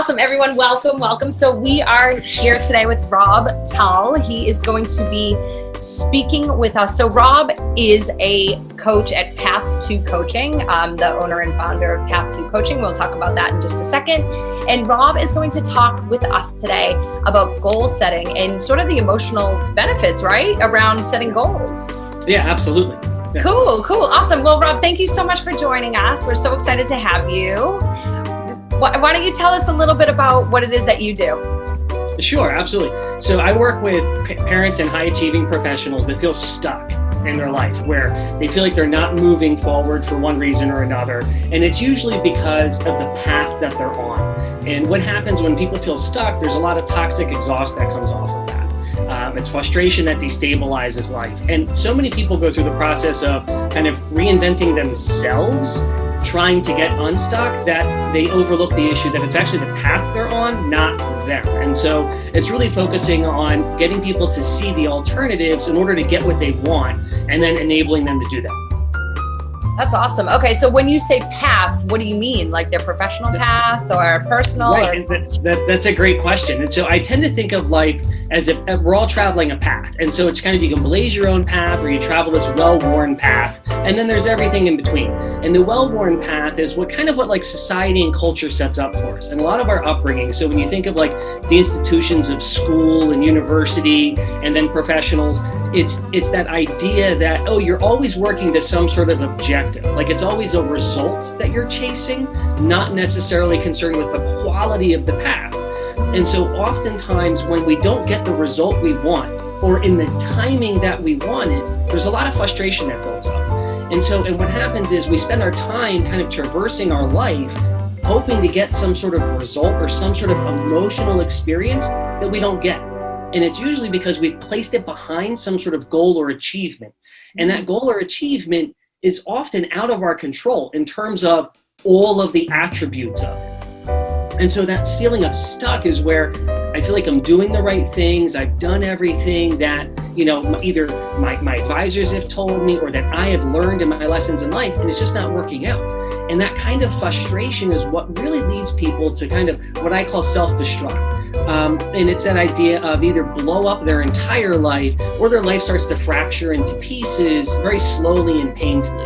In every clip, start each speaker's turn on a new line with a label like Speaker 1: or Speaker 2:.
Speaker 1: Awesome, everyone. Welcome. So we are here today with Rob Tull. He is going to be speaking with us. So Rob is a coach at Path to Coaching, the owner and founder of Path to Coaching. We'll talk about that in just a second. And Rob is going to talk with us today about goal setting and sort of the emotional benefits, right, around setting goals.
Speaker 2: Yeah, absolutely. Yeah.
Speaker 1: Cool. Awesome. Well, Rob, thank you so much for joining us. We're so excited to have you. Why don't you tell us a little bit about what it is that you do?
Speaker 2: Sure, absolutely. So I work with parents and high-achieving professionals that feel stuck in their life, where they feel like they're not moving forward for one reason or another. And it's usually because of the path that they're on. And what happens when people feel stuck, there's a lot of toxic exhaust that comes off of that. It's frustration that destabilizes life. And so many people go through the process of kind of reinventing themselves, trying to get unstuck, that they overlook the issue that it's actually the path they're on, not them. And so it's really focusing on getting people to see the alternatives in order to get what they want, and then enabling them to do that.
Speaker 1: That's awesome. Okay, so when you say path, what do you mean? Like their professional path or personal?
Speaker 2: Right, that's a great question. And so I tend to think of life as if we're all traveling a path. And so it's kind of, you can blaze your own path, or you travel this well-worn path, and then there's everything in between. And the well-worn path is what like society and culture sets up for us, and a lot of our upbringing. So when you think of like the institutions of school and university and then professionals, it's that idea that, oh, you're always working to some sort of objective. Like it's always a result that you're chasing, not necessarily concerned with the quality of the path. And so oftentimes when we don't get the result we want, or in the timing that we want it, there's a lot of frustration that builds up. And what happens is we spend our time kind of traversing our life, hoping to get some sort of result or some sort of emotional experience that we don't get. And it's usually because we've placed it behind some sort of goal or achievement. And that goal or achievement is often out of our control in terms of all of the attributes of it. And so that feeling of stuck is where I feel like I'm doing the right things. I've done everything that, either my advisors have told me or that I have learned in my lessons in life, and it's just not working out. And that kind of frustration is what really leads people to kind of what I call self-destruct. And it's that idea of either blow up their entire life, or their life starts to fracture into pieces very slowly and painfully.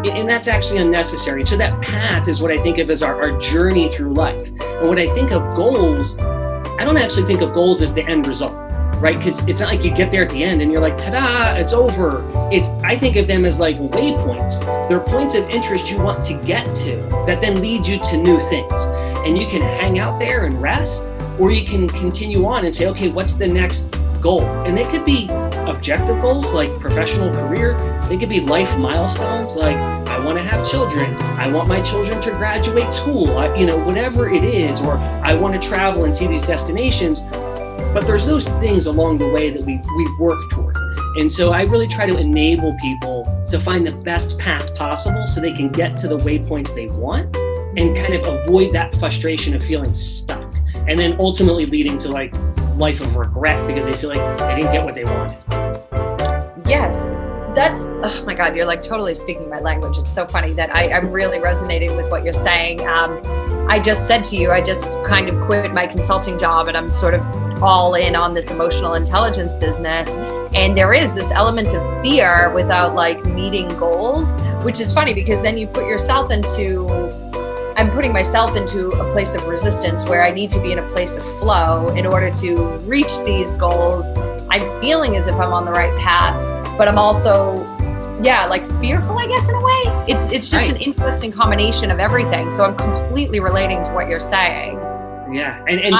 Speaker 2: And that's actually unnecessary. So that path is what I think of as our journey through life. And when I think of goals, I don't actually think of goals as the end result, right? Because it's not like you get there at the end and you're like, ta-da, it's over. I think of them as like waypoints. They're points of interest you want to get to that then lead you to new things. And you can hang out there and rest, or you can continue on and say, okay, what's the next goal? And they could be objective goals like professional career. They could be life milestones like, I want to have children. I want my children to graduate school. Whatever it is, or I want to travel and see these destinations. But there's those things along the way that we work toward. And so I really try to enable people to find the best path possible so they can get to the waypoints they want and kind of avoid that frustration of feeling stuck. And then ultimately leading to like life of regret because they feel like they didn't get what they wanted.
Speaker 1: Yes, oh my God, you're like totally speaking my language. It's so funny that I'm really resonating with what you're saying. I just said to you, I just kind of quit my consulting job and I'm sort of all in on this emotional intelligence business. And there is this element of fear without like meeting goals, which is funny because then you put yourself I'm putting myself into a place of resistance where I need to be in a place of flow in order to reach these goals. I'm feeling as if I'm on the right path, but I'm also, like fearful, I guess, in a way. It's just an interesting combination of everything. So I'm completely relating to what you're saying.
Speaker 2: Yeah, and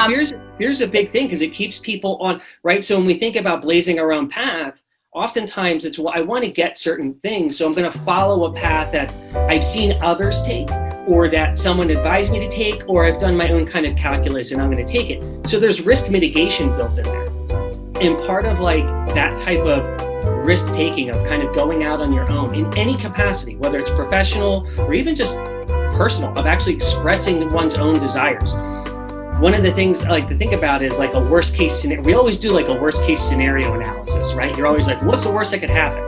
Speaker 2: here's a big thing because it keeps people on, right? So when we think about blazing our own path, oftentimes it's, well, I want to get certain things, so I'm going to follow a path that I've seen others take, or that someone advised me to take, or I've done my own kind of calculus and I'm going to take it. So there's risk mitigation built in there. And part of like that type of risk taking of kind of going out on your own in any capacity, whether it's professional or even just personal, of actually expressing one's own desires. One of the things I like to think about is like a worst case scenario. We always do like a worst case scenario analysis, right? You're always like, what's the worst that could happen?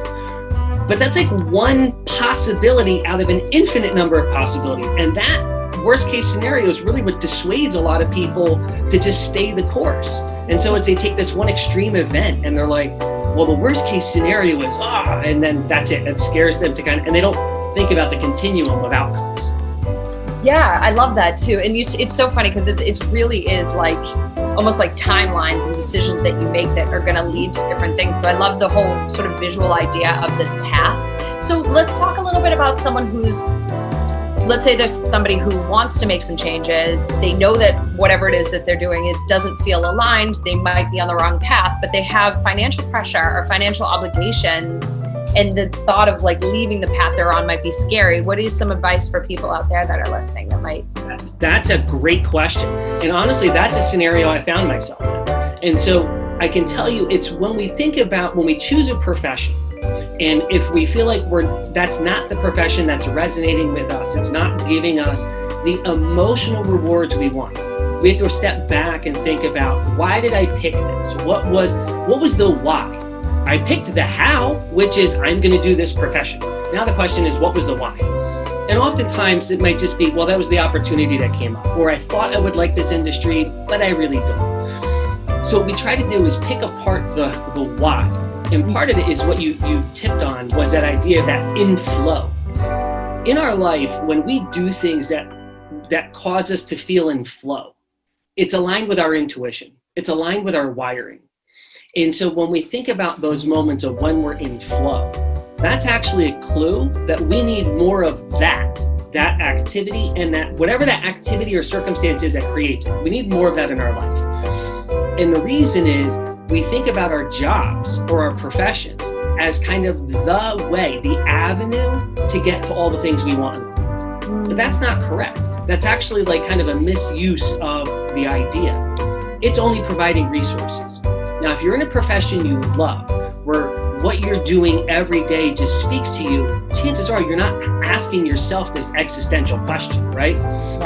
Speaker 2: But that's like one possibility out of an infinite number of possibilities. And that worst case scenario is really what dissuades a lot of people to just stay the course. And so as they take this one extreme event and they're like, well, the worst case scenario is, and then that's it. That scares them to and they don't think about the continuum of outcomes.
Speaker 1: Yeah, I love that too. And it's so funny because it really is like almost like timelines and decisions that you make that are going to lead to different things. So I love the whole sort of visual idea of this path. So let's talk a little bit about someone who's, let's say there's somebody who wants to make some changes. They know that whatever it is that they're doing, it doesn't feel aligned. They might be on the wrong path, but they have financial pressure or financial obligations. And the thought of like leaving the path they're on might be scary. What is some advice for people out there that are listening that might?
Speaker 2: That's a great question. And honestly, that's a scenario I found myself in. And so I can tell you, it's when we choose a profession, and if we feel like that's not the profession that's resonating with us, it's not giving us the emotional rewards we want. We have to step back and think about, why did I pick this? What was the why? I picked the how, which is I'm going to do this profession. Now the question is, what was the why? And oftentimes it might just be, well, that was the opportunity that came up, or I thought I would like this industry, but I really don't. So what we try to do is pick apart the why. And part of it is what you tipped on, was that idea of that inflow. In our life, when we do things that cause us to feel in flow, it's aligned with our intuition. It's aligned with our wiring. And so when we think about those moments of when we're in flow, that's actually a clue that we need more of that activity, and that whatever that activity or circumstance is that creates it. We need more of that in our life. And the reason is we think about our jobs or our professions as kind of the way, the avenue to get to all the things we want. But that's not correct. That's actually like kind of a misuse of the idea. It's only providing resources. Now, if you're in a profession you love, where what you're doing every day just speaks to you, chances are you're not asking yourself this existential question, right?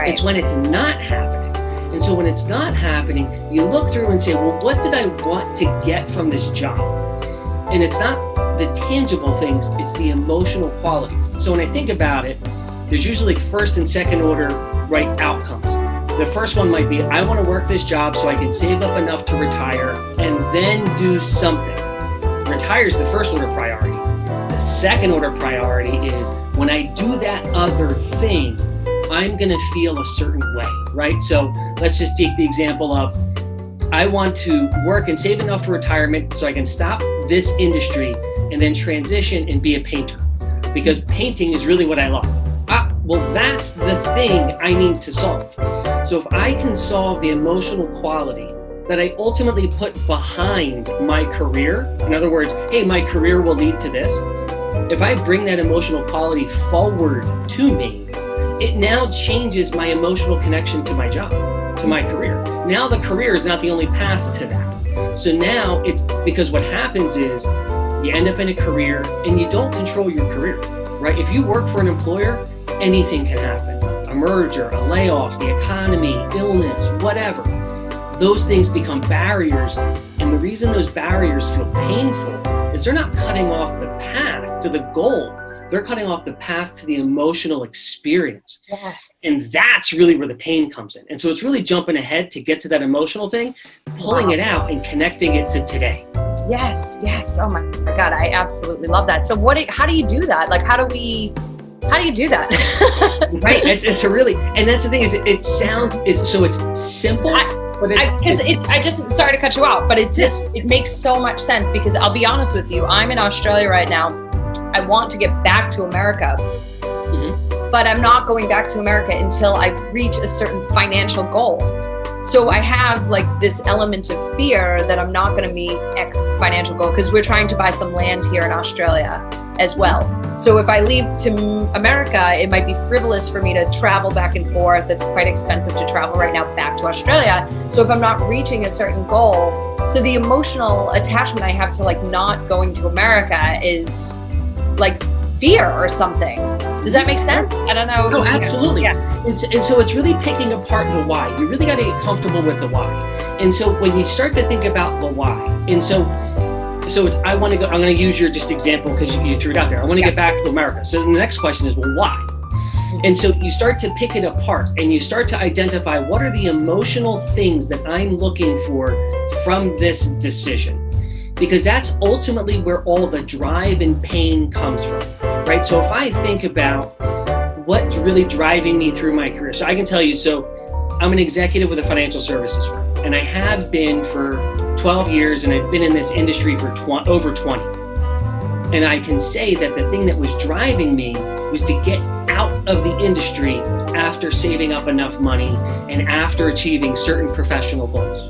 Speaker 2: It's when it's not happening. And so when it's not happening, you look through and say, well, what did I want to get from this job? And it's not the tangible things, it's the emotional qualities. So when I think about it, there's usually first and second order right outcomes. The first one might be, I want to work this job so I can save up enough to retire and then do something. Retire is the first order priority. The second order priority is, when I do that other thing, I'm going to feel a certain way, right? So let's just take the example of, I want to work and save enough for retirement so I can stop this industry and then transition and be a painter, because painting is really what I love. Well, that's the thing I need to solve. So if I can solve the emotional quality that I ultimately put behind my career, in other words, hey, my career will lead to this. If I bring that emotional quality forward to me, it now changes my emotional connection to my job, to my career. Now the career is not the only path to that. So now it's, because what happens is you end up in a career and you don't control your career, right? If you work for an employer, anything can happen. A merger, a layoff, the economy, illness, whatever. Those things become barriers. And the reason those barriers feel painful is they're not cutting off the path to the goal. They're cutting off the path to the emotional experience.
Speaker 1: Yes.
Speaker 2: And that's really where the pain comes in. And so it's really jumping ahead to get to that emotional thing, pulling it out and connecting it to today.
Speaker 1: Yes. Oh my God. I absolutely love that. So how do you do that? Like, how do you do that?
Speaker 2: Right. It's a really, and that's the thing is it's simple.
Speaker 1: Sorry to cut you off, but it makes so much sense, because I'll be honest with you, I'm in Australia right now. I want to get back to America, but I'm not going back to America until I reach a certain financial goal. So I have like this element of fear that I'm not going to meet X financial goal, because we're trying to buy some land here in Australia as well. So if I leave to America, it might be frivolous for me to travel back and forth. It's quite expensive to travel right now back to Australia. So if I'm not reaching a certain goal, so the emotional attachment I have to like not going to America is like fear or something. Does that make sense? I don't know.
Speaker 2: No, absolutely.
Speaker 1: Yeah.
Speaker 2: And so it's really picking apart the why. You really got to get comfortable with the why. And so when you start to think about the why, and so it's, I want to go, I'm going to use your just example because you threw it out there. I want to get back to America. So the next question is, well, why? And so you start to pick it apart and you start to identify what are the emotional things that I'm looking for from this decision. Because that's ultimately where all the drive and pain comes from, right? So if I think about what's really driving me through my career, so I can tell you, so I'm an executive with a financial services firm, and I have been for 12 years, and I've been in this industry for over 20. And I can say that the thing that was driving me was to get out of the industry after saving up enough money and after achieving certain professional goals.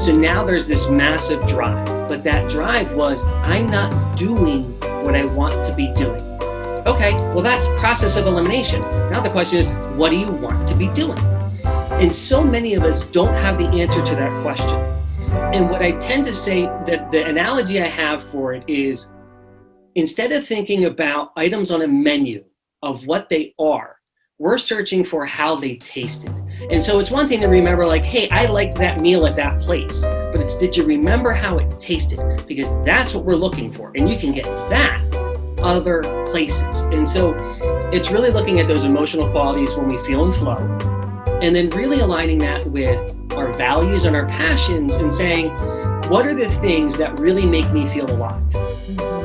Speaker 2: So now there's this massive drive, but that drive was, I'm not doing what I want to be doing. Okay, well, that's process of elimination. Now the question is, what do you want to be doing? And so many of us don't have the answer to that question. And what I tend to say, that the analogy I have for it is, instead of thinking about items on a menu of what they are, we're searching for how they tasted. And so it's one thing to remember, like, hey, I liked that meal at that place, but it's, did you remember how it tasted? Because that's what we're looking for. And you can get that other places. And so it's really looking at those emotional qualities when we feel in flow, and then really aligning that with our values and our passions and saying, what are the things that really make me feel alive?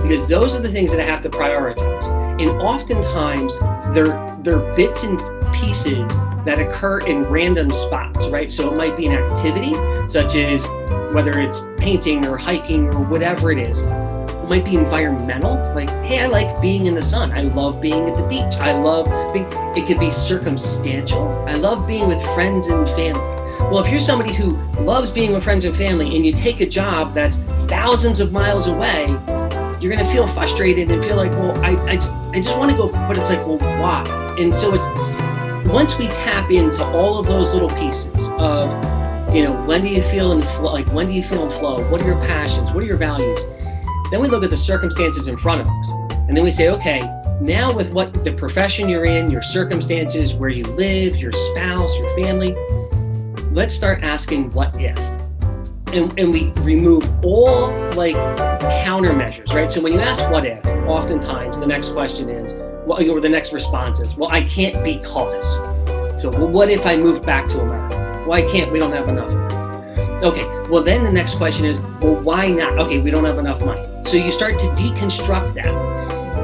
Speaker 2: Because those are the things that I have to prioritize. And oftentimes they're bits and pieces that occur in random spots, right? So it might be an activity, such as whether it's painting or hiking or whatever it is. It might be environmental, like, hey, I like being in the sun. I love being at the beach. It could be circumstantial. I love being with friends and family. Well, if you're somebody who loves being with friends and family and you take a job that's thousands of miles away, you're going to feel frustrated and feel like, well, I just want to go, but it's like, well, why? And so it's, once we tap into all of those little pieces of, when do you feel in flow? Like, when do you feel in flow? What are your passions? What are your values? Then we look at the circumstances in front of us. And then we say, okay, now with what the profession you're in, your circumstances, where you live, your spouse, your family, let's start asking what if. And we remove all like countermeasures, right? So when you ask what if, oftentimes the next question is, or the next response is, well, I can't because. So, well, what if I moved back to America? Well, I can't, we don't have enough. Okay, well then the next question is, well, why not? Okay, we don't have enough money. So you start to deconstruct that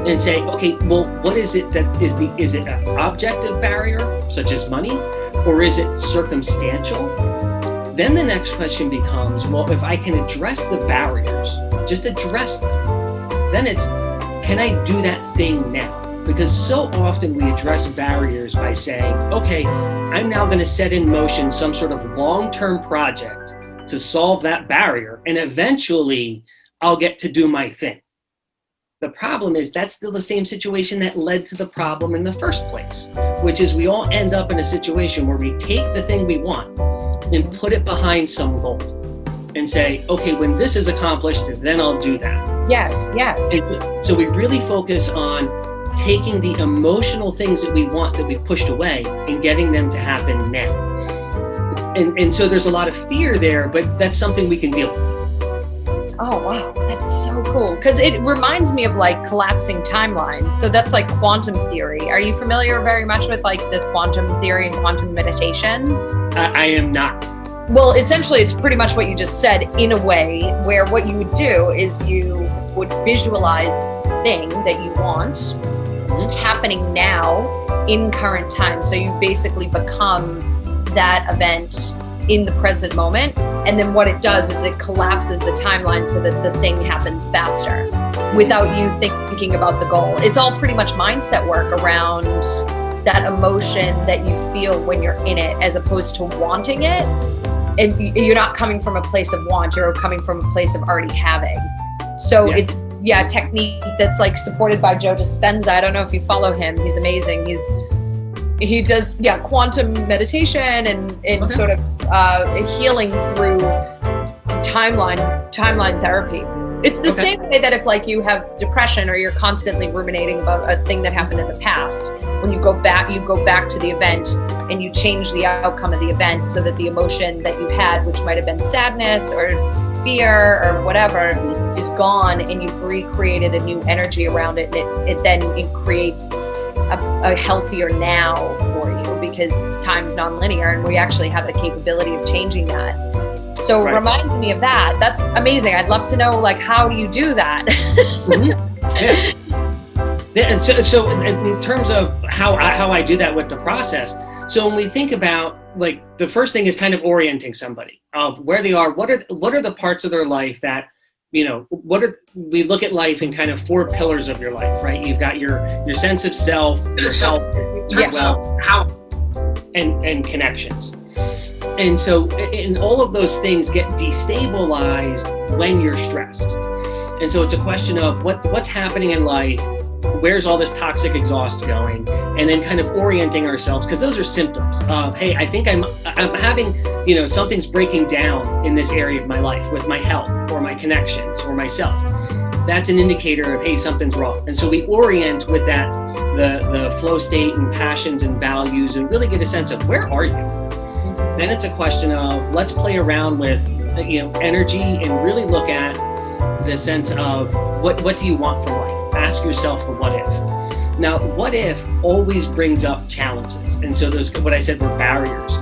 Speaker 2: and say, okay, well, what is it that is it an objective barrier, such as money, or is it circumstantial? Then the next question becomes, well, if I can address the barriers, just address them, then it's, can I do that thing now? Because so often we address barriers by saying, okay, I'm now going to set in motion some sort of long-term project to solve that barrier, and eventually I'll get to do my thing. The problem is that's still the same situation that led to the problem in the first place, which is we all end up in a situation where we take the thing we want and put it behind some goal and say, okay, when this is accomplished, then I'll do that.
Speaker 1: Yes, yes.
Speaker 2: And so we really focus on taking the emotional things that we want that we've pushed away and getting them to happen now. And so there's a lot of fear there, but that's something we can deal with.
Speaker 1: Oh, wow. That's so cool. Because it reminds me of like collapsing timelines. So that's like quantum theory. Are you familiar very much with like the quantum theory and quantum meditations?
Speaker 2: I am not.
Speaker 1: Well, essentially, it's pretty much what you just said in a way, where what you would do is you would visualize the thing that you want happening now in current time. So you basically become that event in the present moment. And then what it does is it collapses the timeline so that the thing happens faster without you thinking about the goal. It's all pretty much mindset work around that emotion that you feel when you're in it, as opposed to wanting it. And you're not coming from a place of want, you're coming from a place of already having. So it's a technique that's like supported by Joe Dispenza. I don't know if you follow him. He's amazing. He does quantum meditation and sort of healing through timeline therapy. It's the same way that if like you have depression or you're constantly ruminating about a thing that happened in the past, when you go back to the event and you change the outcome of the event so that the emotion that you had, which might have been sadness or fear or whatever, is gone, and you've recreated a new energy around it, and it creates a healthier now for you, because time's nonlinear and we actually have the capability of changing that. So
Speaker 2: Right.
Speaker 1: remind me of that. That's amazing. I'd love to know, like, how do you do that?
Speaker 2: Yeah. Yeah, and so in terms of how I do that with the process, so when we think about, like, the first thing is kind of orienting somebody of where they are, what are the parts of their life that, we look at life in kind of 4 pillars of your life, right? You've got your sense of self, your health, and connections. And so and all of those things get destabilized when you're stressed. And so it's a question of what's happening in life, where's all this toxic exhaust going, and then kind of orienting ourselves, because those are symptoms of, hey, I think I'm having, something's breaking down in this area of my life with my health or my connections or myself. That's an indicator of, hey, something's wrong. And so we orient with that, the flow state and passions and values, and really get a sense of, where are you? Then it's a question of, let's play around with, energy, and really look at the sense of what do you want from life? Ask yourself the what if. Now, what if always brings up challenges. And so those, what I said, were barriers.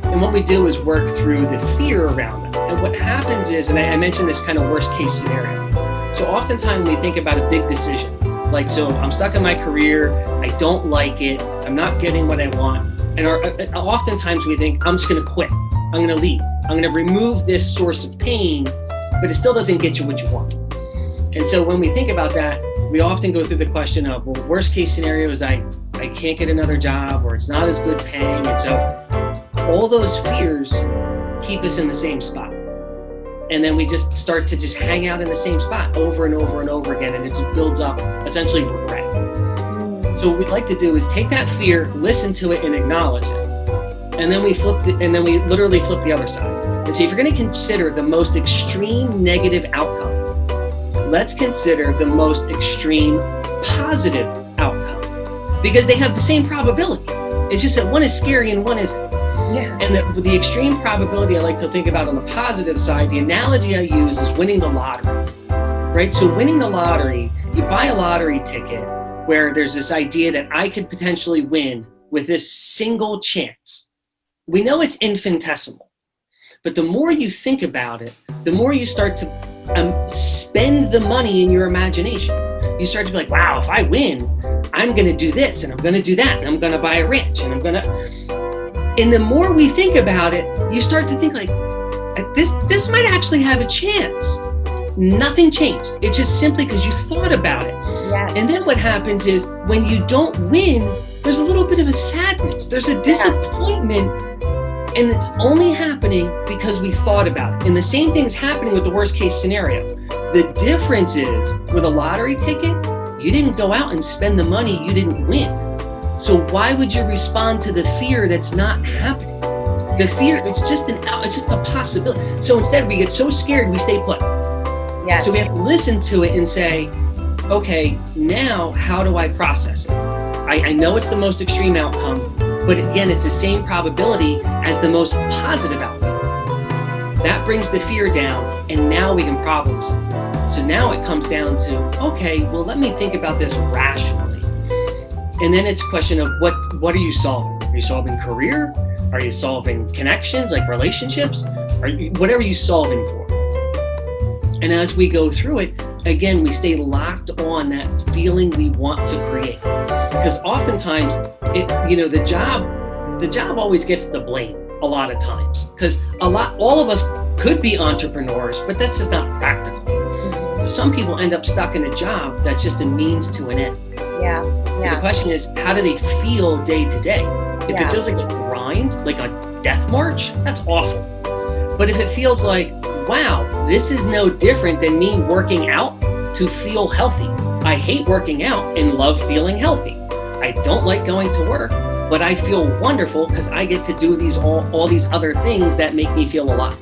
Speaker 2: And what we do is work through the fear around them. And what happens is, and I mentioned this kind of worst case scenario. So oftentimes we think about a big decision. Like, so I'm stuck in my career, I don't like it, I'm not getting what I want. And oftentimes we think, I'm just gonna quit, I'm gonna leave, I'm gonna remove this source of pain, but it still doesn't get you what you want. And so when we think about that, we often go through the question of, well, worst case scenario is I can't get another job, or it's not as good paying. And so all those fears keep us in the same spot. And then we just start to just hang out in the same spot over and over and over again. And it just builds up essentially regret. So what we'd like to do is take that fear, listen to it, and acknowledge it. And then we literally flip the other side. And so if you're going to consider the most extreme negative outcome, let's consider the most extreme positive outcome, because they have the same probability. It's just that one is scary and one is, and the extreme probability I like to think about on the positive side, the analogy I use is winning the lottery, right? So winning the lottery, you buy a lottery ticket where there's this idea that I could potentially win with this single chance. We know it's infinitesimal, but the more you think about it, the more you start to spend the money in your imagination. You start to be like, wow, if I win, I'm going to do this and I'm going to do that and I'm going to buy a ranch and and the more we think about it, you start to think like, this might actually have a chance. Nothing changed. It's just simply because you thought about it.
Speaker 1: Yes.
Speaker 2: And then what happens is, when you don't win, there's a little bit of a sadness. There's a disappointment. And it's only happening because we thought about it. And the same thing's happening with the worst case scenario. The difference is, with a lottery ticket, you didn't go out and spend the money, you didn't win. So why would you respond to the fear that's not happening? The fear, it's just a possibility. So instead we get so scared, we stay put.
Speaker 1: Yes.
Speaker 2: So we have to listen to it and say, okay, now how do I process it? I know it's the most extreme outcome, but again, it's the same probability as the most positive outcome. That brings the fear down, and now we can problem solve. So now it comes down to, okay, well, let me think about this rationally. And then it's a question of what are you solving? Are you solving career? Are you solving connections, like relationships? Whatever you're solving for. And as we go through it, again, we stay locked on that feeling we want to create. Because oftentimes, the job always gets the blame a lot of times. Because all of us could be entrepreneurs, but that's just not practical. So some people end up stuck in a job that's just a means to an end.
Speaker 1: Yeah.
Speaker 2: The question is, how do they feel day to day? If it feels like a grind, like a death march, that's awful. But if it feels like, wow, this is no different than me working out to feel healthy. I hate working out and love feeling healthy. I don't like going to work, but I feel wonderful because I get to do all these other things that make me feel alive.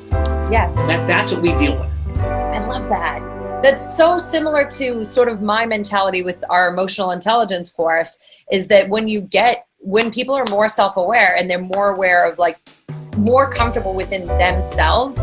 Speaker 1: Yes.
Speaker 2: That's what we deal with.
Speaker 1: I love that. That's so similar to sort of my mentality with our emotional intelligence course, is that when people are more self-aware and they're more aware of, like, more comfortable within themselves,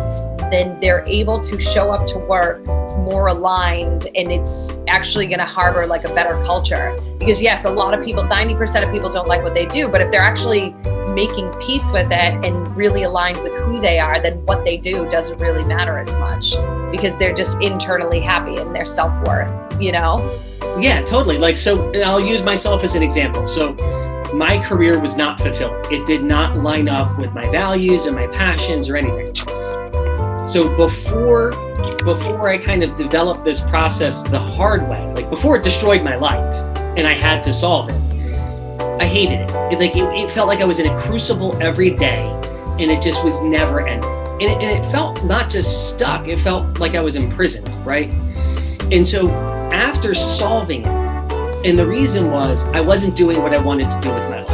Speaker 1: then they're able to show up to work more aligned, and it's actually going to harbor like a better culture. Because yes, a lot of people, 90% of people don't like what they do, but if they're actually making peace with it and really aligned with who they are, then what they do doesn't really matter as much, because they're just internally happy in their self-worth, you know?
Speaker 2: Yeah, totally. Like, so I'll use myself as an example. So my career was not fulfilling. It did not line up with my values and my passions or anything. So before I kind of developed this process the hard way, like before it destroyed my life and I had to solve it, I hated it. It felt like I was in a crucible every day, and it just was never ending. And it felt not just stuck, it felt like I was imprisoned, right? And so after solving it, and the reason was I wasn't doing what I wanted to do with my life.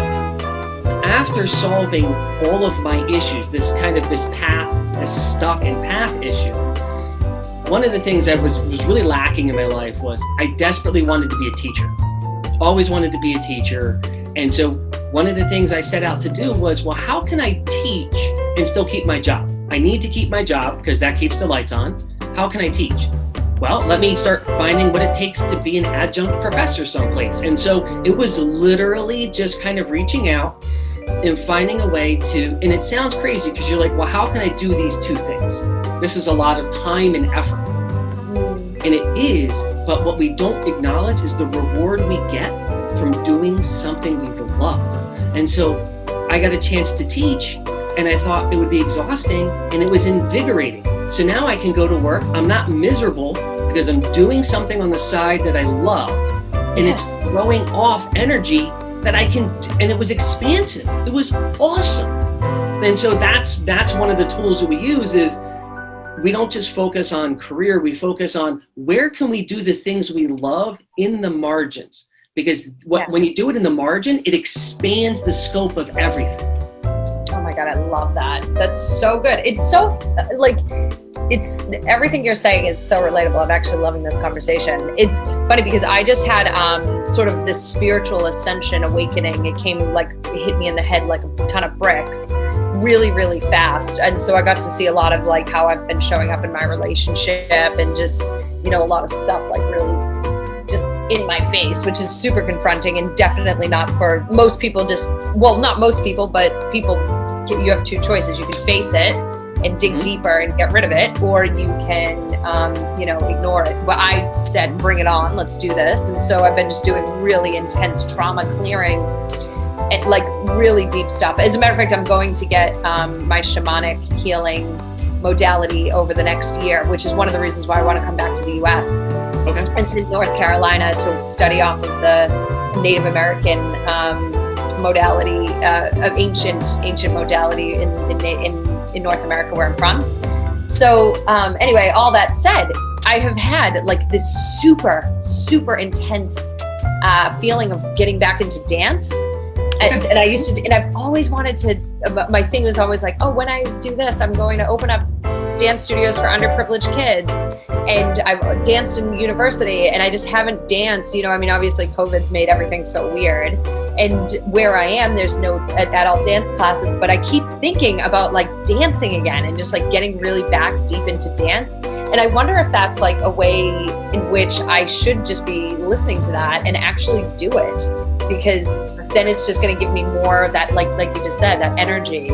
Speaker 2: After solving all of my issues, this stuck and path issue, one of the things I was really lacking in my life was I desperately wanted to be a teacher. Always wanted to be a teacher. And so one of the things I set out to do was, well, how can I teach and still keep my job? I need to keep my job because that keeps the lights on. How can I teach? Well, let me start finding what it takes to be an adjunct professor someplace. And so it was literally just kind of reaching out and finding a way to, and it sounds crazy because you're like, well, how can I do these two things? This is a lot of time and effort. And it is, but what we don't acknowledge is the reward we get from doing something we love. And so I got a chance to teach, and I thought it would be exhausting, and it was invigorating. So now I can go to work. I'm not miserable because I'm doing something on the side that I love, and It's throwing off energy that I can, and it was expansive. It was awesome. And so that's one of the tools that we use is we don't just focus on career, we focus on where can we do the things we love in the margins. Because when you do it in the margin, it expands the scope of everything.
Speaker 1: Oh my God, I love that. That's so good. It's so it's everything you're saying is so relatable. I'm actually loving this conversation. It's funny because I just had sort of this spiritual ascension awakening. It hit me in the head like a ton of bricks really, really fast. And so I got to see a lot of like how I've been showing up in my relationship and just, a lot of stuff like really just in my face, which is super confronting and definitely not for most people. Not most people, but people, you have two choices. You can face it and dig deeper and get rid of it, or you can, ignore it. But I said, bring it on, let's do this. And so I've been just doing really intense trauma clearing and like really deep stuff. As a matter of fact, I'm going to get my shamanic healing modality over the next year, which is one of the reasons why I want to come back to the US.
Speaker 2: Okay.
Speaker 1: It's in North Carolina to study off of the Native American modality, of ancient modality in North America where I'm from. So anyway, all that said, I have had like this super, super intense feeling of getting back into dance. And I used to, and I've always wanted to, my thing was always like, oh, when I do this, I'm going to open up dance studios for underprivileged kids. And I've danced in university and I just haven't danced, obviously COVID's made everything so weird. And where I am, there's no adult dance classes, but I keep thinking about like dancing again and just like getting really back deep into dance. And I wonder if that's like a way in which I should just be listening to that and actually do it, because then it's just going to give me more of that, like you just said, that energy.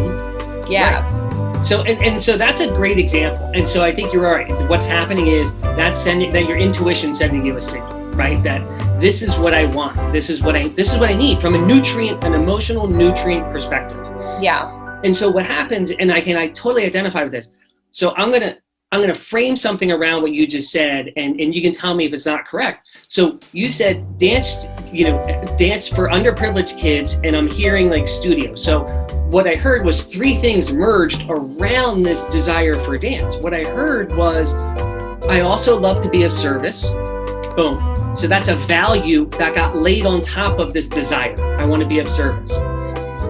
Speaker 1: Yeah.
Speaker 2: Right. So, and so that's a great example. And so I think you're right. What's happening is that your intuition sending you a signal, right? That this is what I want. This is what I need from an emotional nutrient perspective.
Speaker 1: Yeah.
Speaker 2: And so what happens, and I totally identify with this. So I'm going to frame something around what you just said, and you can tell me if it's not correct. So you said dance for underprivileged kids, and I'm hearing like studio. So what I heard was three things merged around this desire for dance. What I heard was, I also love to be of service. Boom. So that's a value that got laid on top of this desire. I want to be of service.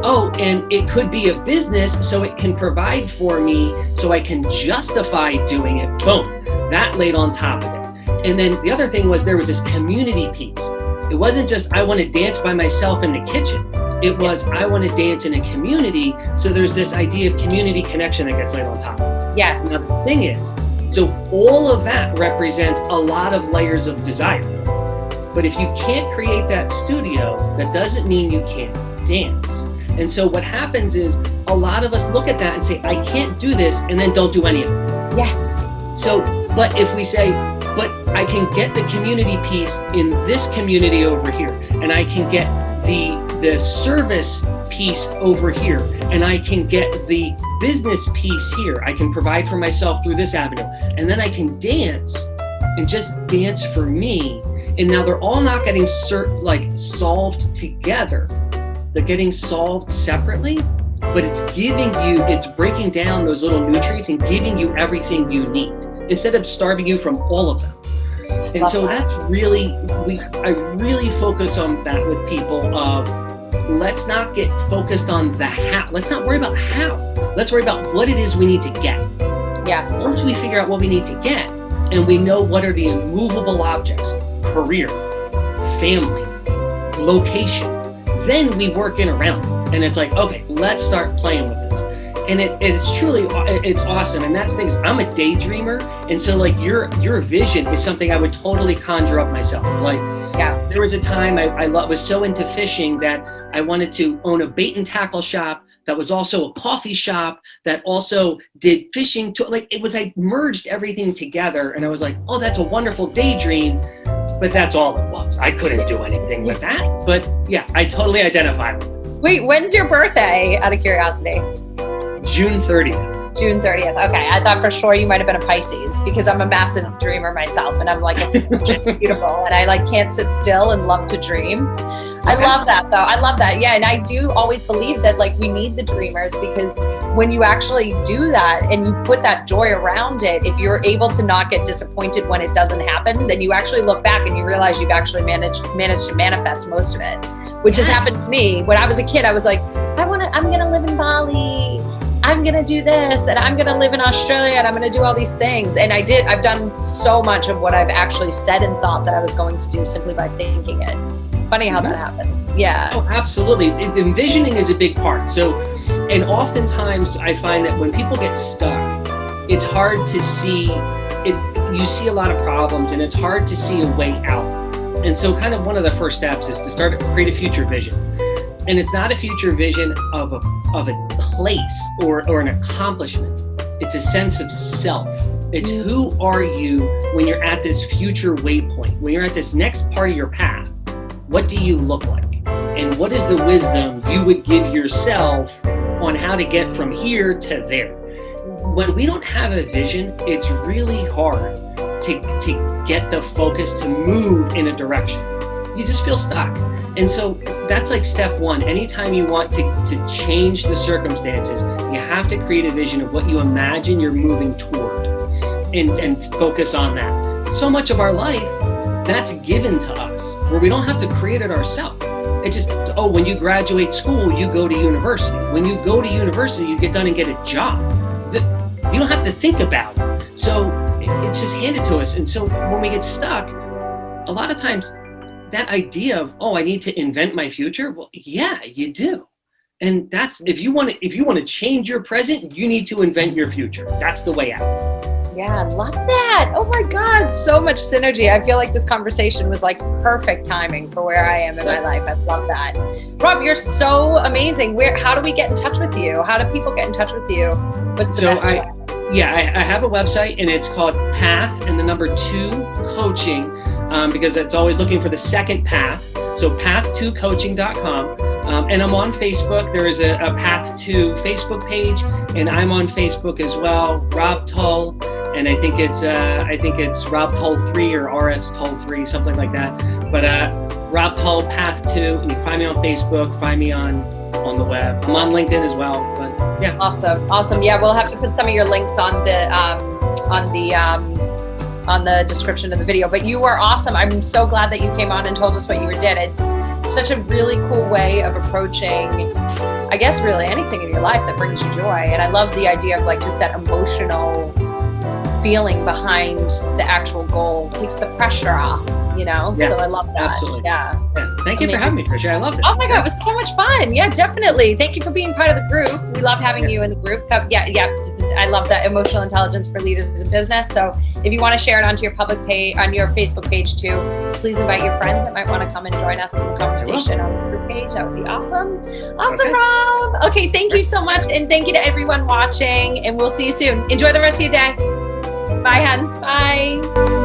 Speaker 2: Oh, and it could be a business, so it can provide for me, so I can justify doing it. Boom, that laid on top of it. And then the other thing was there was this community piece. It wasn't just, I want to dance by myself in the kitchen. It was, I want to dance in a community. So there's this idea of community connection that gets laid on top.
Speaker 1: Yes.
Speaker 2: Now the thing is, so all of that represents a lot of layers of desire. But if you can't create that studio, that doesn't mean you can't dance. And so what happens is a lot of us look at that and say, I can't do this, and then don't do any of it.
Speaker 1: Yes.
Speaker 2: So, but if we say, but I can get the community piece in this community over here, and I can get the service piece over here, and I can get the business piece here. I can provide for myself through this avenue, and then I can dance and just dance for me. And now they're all not getting solved together. They're getting solved separately, but it's giving you, it's breaking down those little nutrients and giving you everything you need instead of starving you from all of them. And so that's really, I really focus on that with people of, let's not get focused on the how. Let's not worry about how. Let's worry about what it is we need to get.
Speaker 1: Yes.
Speaker 2: Once we figure out what we need to get, and we know what are the immovable objects, career, family, location, then we work in around it. And it's like, okay, let's start playing with this. And it's truly, it's awesome. And that's things, I'm a daydreamer. And so like your vision is something I would totally conjure up myself. Like, yeah, there was a time I was so into fishing that I wanted to own a bait and tackle shop that was also a coffee shop that also did fishing. I merged everything together, and I was like, oh, that's a wonderful daydream. But that's all it was. I couldn't do anything with that. But yeah, I totally identify with it.
Speaker 1: Wait, when's your birthday, out of curiosity?
Speaker 2: June 30th.
Speaker 1: June 30th. Okay, I thought for sure you might have been a Pisces because I'm a massive dreamer myself, and I'm like, it's beautiful, and I like can't sit still and love to dream. I love that though. I love that. Yeah, and I do always believe that like we need the dreamers, because when you actually do that and you put that joy around it, if you're able to not get disappointed when it doesn't happen, then you actually look back and you realize you've actually managed to manifest most of it, which has happened to me. When I was a kid, I was like, I'm gonna live in Bali. I'm going to do this, and I'm going to live in Australia, and I'm going to do all these things. And I've done so much of what I've actually said and thought that I was going to do simply by thinking it. Funny how that happens. Yeah.
Speaker 2: Oh, absolutely. Envisioning is a big part. So, and oftentimes I find that when people get stuck, it's hard to see it. You see a lot of problems, and it's hard to see a way out. And so kind of one of the first steps is to start to create a future vision. And it's not a future vision of a place or an accomplishment. It's a sense of self. It's who are you when you're at this future waypoint, when you're at this next part of your path. What do you look like? And what is the wisdom you would give yourself on how to get from here to there? When we don't have a vision, it's really hard to get the focus to move in a direction. You just feel stuck. And so that's like step one. Anytime you want to change the circumstances, you have to create a vision of what you imagine you're moving toward and focus on that. So much of our life, that's given to us, where we don't have to create it ourselves. It's just, when you graduate school, you go to university. When you go to university, you get done and get a job. You don't have to think about it. So it's just handed to us. And so when we get stuck, a lot of times, that idea of, I need to invent my future. Well, yeah, you do. And that's, if you want to change your present, you need to invent your future. That's the way out.
Speaker 1: Yeah, I love that. Oh my God, so much synergy. I feel like this conversation was like perfect timing for where I am in my life. I love that. Rob, you're so amazing. How do we get in touch with you? How do people get in touch with you? What's the best way?
Speaker 2: Yeah, I have a website, and it's called Path and the number 2 Coaching. Because it's always looking for the second path. So path2coaching.com. And I'm on Facebook. There is a Path 2 Facebook page, and I'm on Facebook as well, Rob Tull. And I think it's Rob Tull 3 or RS Tull 3, something like that. But Rob Tull Path 2, and you can find me on Facebook, find me on the web. I'm on LinkedIn as well. But yeah.
Speaker 1: Awesome. Yeah, we'll have to put some of your links on the description of the video, but you are awesome. I'm so glad that you came on and told us what you did. It's such a really cool way of approaching, I guess, really anything in your life that brings you joy. And I love the idea of like just that emotional feeling behind the actual goal, takes the pressure off, you know?
Speaker 2: Yeah,
Speaker 1: so I love that.
Speaker 2: absolutely.
Speaker 1: Yeah.
Speaker 2: Thank you for having me, Tricia. I loved it.
Speaker 1: Oh my God, it was so much fun. Yeah, definitely. Thank you for being part of the group. We love having you in the group. Yeah. I love that emotional intelligence for leaders in business. So if you want to share it onto your public page, on your Facebook page too, please invite your friends that might want to come and join us in the conversation on the group page. That would be awesome. Awesome,
Speaker 2: Okay.
Speaker 1: Rob. Okay, thank you so much. And thank you to everyone watching. And we'll see you soon. Enjoy the rest of your day. Bye, hun. Bye.